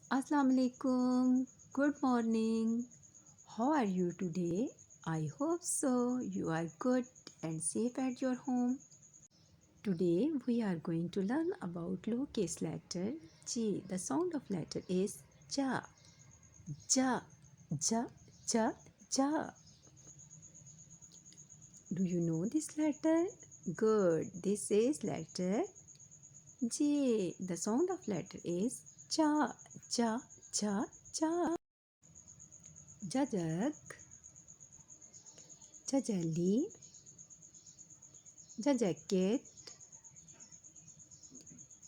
Assalamu alaikum. Good morning. How are you today? I hope so. You are good and safe at your home. Today we are going to learn about lowercase letter J. The sound of letter is ja. Ja. Ja. Ja. Ja. Do you know this letter? Good. This is letter J. The sound of letter is ja. Ja. Ja. Ja. Jajak. Jajali, jacket,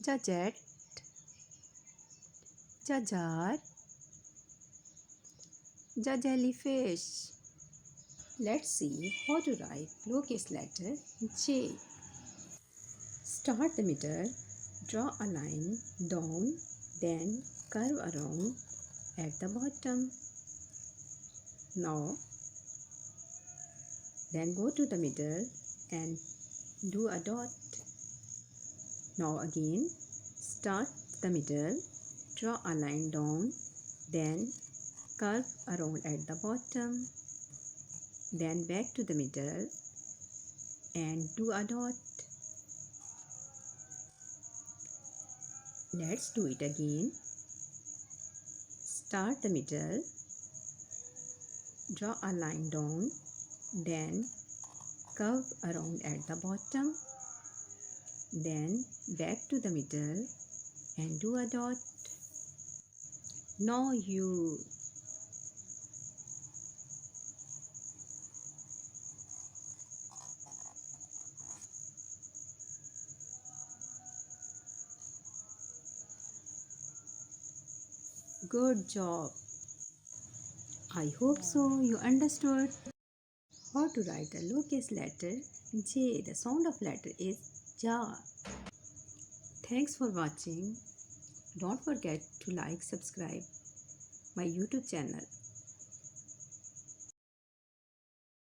jajet, jajar, jellyfish. Let's see how to write lowercase letter J. Start the middle, draw a line down, then curve around at the bottom. Now, then go to the middle and do a dot. Now again, start the middle, draw a line down, then curve around at the bottom. Then back to the middle and do a dot. Let's do it again. Start the middle, draw a line down, then curve around at the bottom, then back to the middle and do a dot. Now you good job. I hope so you understood how to write the lowercase letter J. The sound of letter is ja. Thanks for watching. Don't forget to like, subscribe my YouTube channel.